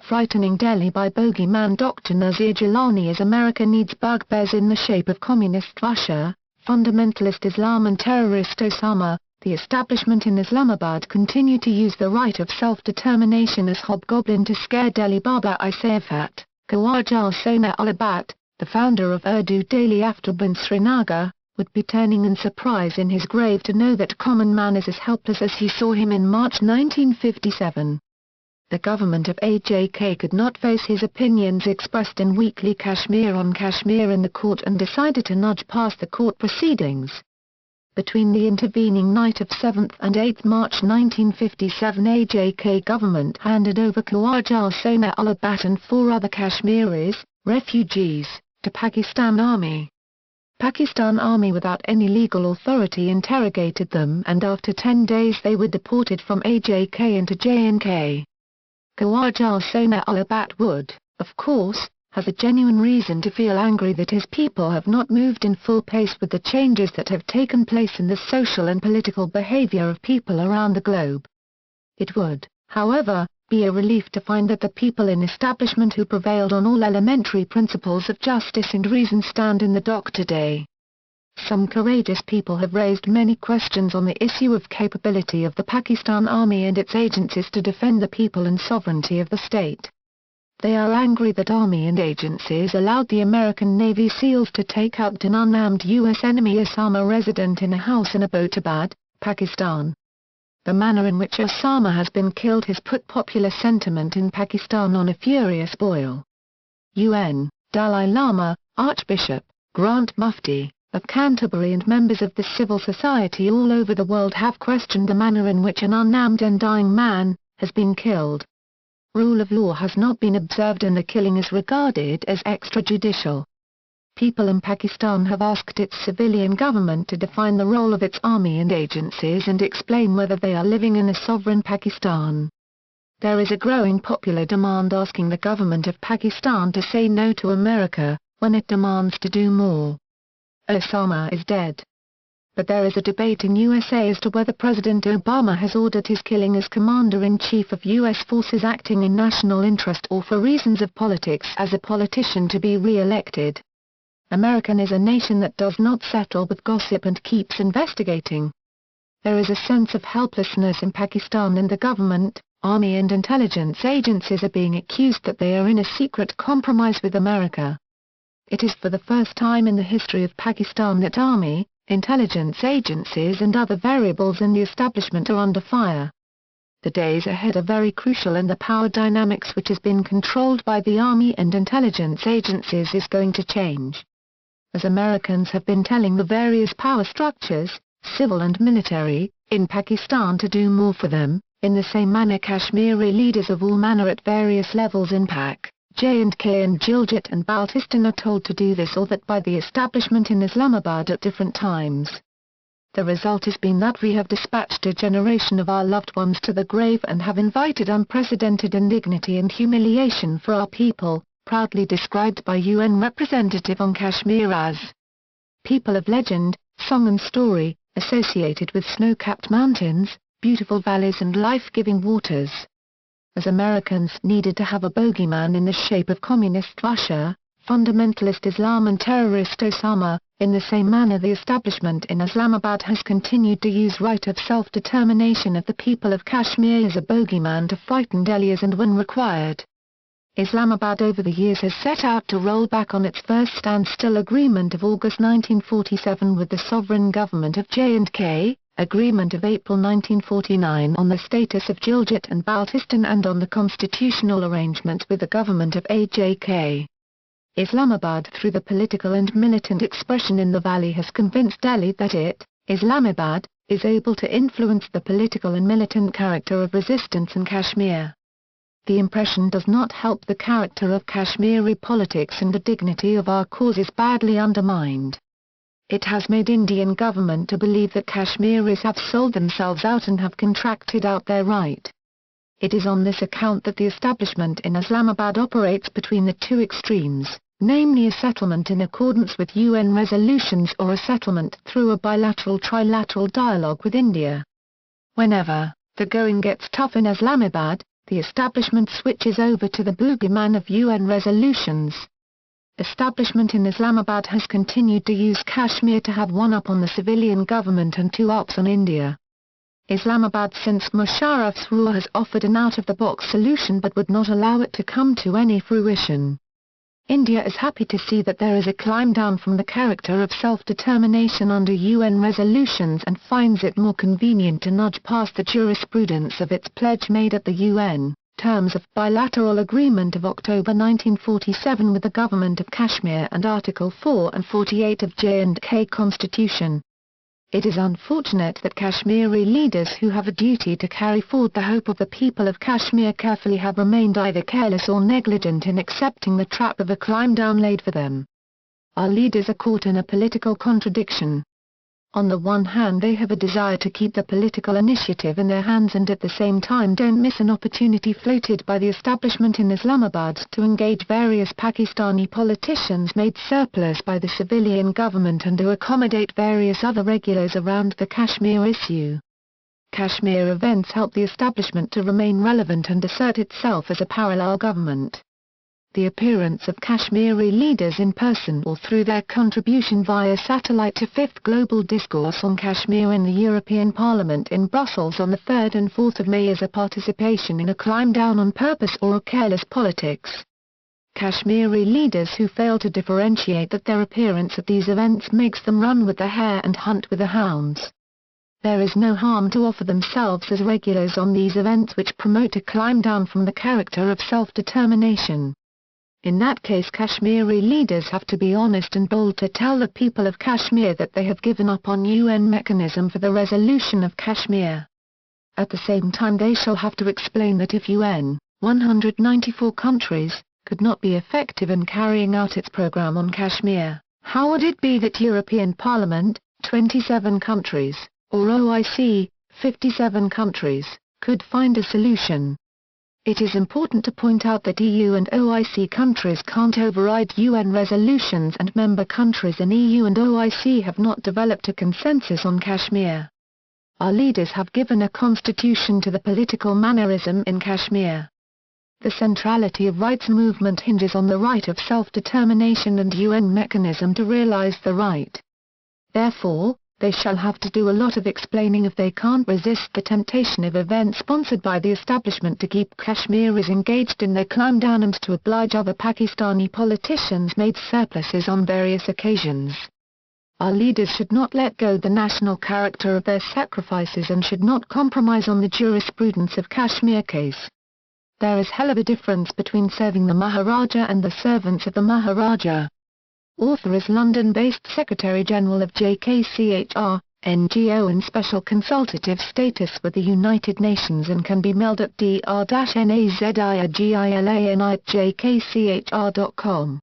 Frightening Delhi by bogeyman Dr. Nazir Gilani as America needs bugbears in the shape of communist Russia, fundamentalist Islam and terrorist Osama. The establishment in Islamabad continue to use the right of self-determination as hobgoblin to scare Delhi. Baba I Sayafat, Khwaja Sona Ulabat, the founder of Urdu daily Aftab in Srinagar, would be turning in surprise in his grave to know that common man is as helpless as he saw him in March 1957. The government of AJK could not face his opinions expressed in Weekly Kashmir on Kashmir in the court and decided to nudge past the court proceedings. Between the intervening night of 7th and 8th March 1957, AJK government handed over Khwaja Sona Ulabat and 4 other Kashmiris, refugees, to Pakistan Army. Pakistan Army without any legal authority interrogated them and after 10 days they were deported from AJK into J&K. Khwaja Sona Ulabat would, of course, has a genuine reason to feel angry that his people have not moved in full pace with the changes that have taken place in the social and political behavior of people around the globe. It would, however, be a relief to find that the people in establishment who prevailed on all elementary principles of justice and reason stand in the dock today. Some courageous people have raised many questions on the issue of capability of the Pakistan Army and its agencies to defend the people and sovereignty of the state. They are angry that Army and agencies allowed the American Navy SEALs to take out an unarmed U.S. enemy Osama resident in a house in Abbottabad, Pakistan. The manner in which Osama has been killed has put popular sentiment in Pakistan on a furious boil. UN, Dalai Lama, Archbishop, Grant Mufti of Canterbury and members of the civil society all over the world have questioned the manner in which an unarmed and dying man has been killed. Rule of law has not been observed and the killing is regarded as extrajudicial. People in Pakistan have asked its civilian government to define the role of its army and agencies and explain whether they are living in a sovereign Pakistan. There is a growing popular demand asking the government of Pakistan to say no to America, when it demands to do more. Osama is dead. But there is a debate in USA as to whether President Obama has ordered his killing as Commander-in-Chief of U.S. forces acting in national interest or for reasons of politics as a politician to be re-elected. American is a nation that does not settle with gossip and keeps investigating. There is a sense of helplessness in Pakistan and the government, army and intelligence agencies are being accused that they are in a secret compromise with America. It is for the first time in the history of Pakistan that army, intelligence agencies and other variables in the establishment are under fire. The days ahead are very crucial and the power dynamics which has been controlled by the army and intelligence agencies is going to change. As Americans have been telling the various power structures, civil and military, in Pakistan to do more for them, in the same manner Kashmiri leaders of all manner at various levels in Pak, J&K and Gilgit and Baltistan are told to do this or that by the establishment in Islamabad at different times. The result has been that we have dispatched a generation of our loved ones to the grave and have invited unprecedented indignity and humiliation for our people, proudly described by UN representative on Kashmir as people of legend, song and story, associated with snow-capped mountains, beautiful valleys and life-giving waters. As Americans needed to have a bogeyman in the shape of communist Russia, fundamentalist Islam and terrorist Osama, in the same manner the establishment in Islamabad has continued to use right of self-determination of the people of Kashmir as a bogeyman to frighten Delhi's and when required. Islamabad over the years has set out to roll back on its first standstill agreement of August 1947 with the sovereign government of J&K, agreement of April 1949 on the status of Gilgit and Baltistan and on the constitutional arrangements with the government of AJK. Islamabad through the political and militant expression in the valley has convinced Delhi that it, Islamabad, is able to influence the political and militant character of resistance in Kashmir. The impression does not help the character of Kashmiri politics and the dignity of our cause is badly undermined. It has made Indian government to believe that Kashmiris have sold themselves out and have contracted out their right. It is on this account that the establishment in Islamabad operates between the two extremes, namely a settlement in accordance with UN resolutions or a settlement through a bilateral-trilateral dialogue with India. Whenever the going gets tough in Islamabad, the establishment switches over to the bogeyman of UN resolutions. Establishment in Islamabad has continued to use Kashmir to have one up on the civilian government and two ups on India. Islamabad since Musharraf's rule has offered an out-of-the-box solution but would not allow it to come to any fruition. India is happy to see that there is a climb down from the character of self-determination under UN resolutions and finds it more convenient to nudge past the jurisprudence of its pledge made at the UN terms of bilateral agreement of October 1947 with the Government of Kashmir and Article 4 and 48 of J&K Constitution. It is unfortunate that Kashmiri leaders who have a duty to carry forward the hope of the people of Kashmir carefully have remained either careless or negligent in accepting the trap of a climb down laid for them. Our leaders are caught in a political contradiction. On the one hand they have a desire to keep the political initiative in their hands and at the same time don't miss an opportunity floated by the establishment in Islamabad to engage various Pakistani politicians made surplus by the civilian government and to accommodate various other regulars around the Kashmir issue. Kashmir events help the establishment to remain relevant and assert itself as a parallel government. The appearance of Kashmiri leaders in person or through their contribution via satellite to Fifth Global Discourse on Kashmir in the European Parliament in Brussels on the 3rd and 4th of May is a participation in a climb down on purpose or a careless politics. Kashmiri leaders who fail to differentiate that their appearance at these events makes them run with the hare and hunt with the hounds. There is no harm to offer themselves as regulars on these events which promote a climb down from the character of self-determination. In that case Kashmiri leaders have to be honest and bold to tell the people of Kashmir that they have given up on UN mechanism for the resolution of Kashmir. At the same time they shall have to explain that if UN, 194 countries, could not be effective in carrying out its program on Kashmir, how would it be that European Parliament, 27 countries, or OIC, 57 countries, could find a solution? It is important to point out that EU and OIC countries can't override UN resolutions and member countries in EU and OIC have not developed a consensus on Kashmir. Our leaders have given a constitution to the political mannerism in Kashmir. The centrality of rights movement hinges on the right of self-determination and UN mechanism to realize the right. Therefore, they shall have to do a lot of explaining if they can't resist the temptation of events sponsored by the establishment to keep Kashmiris engaged in their climb down and to oblige other Pakistani politicians made surpluses on various occasions. Our leaders should not let go the national character of their sacrifices and should not compromise on the jurisprudence of Kashmir case. There is hell of a difference between serving the Maharaja and the servants of the Maharaja. Author is London-based Secretary-General of JKCHR, NGO in special consultative status with the United Nations and can be mailed at dr-nazirgilani@jkchr.com.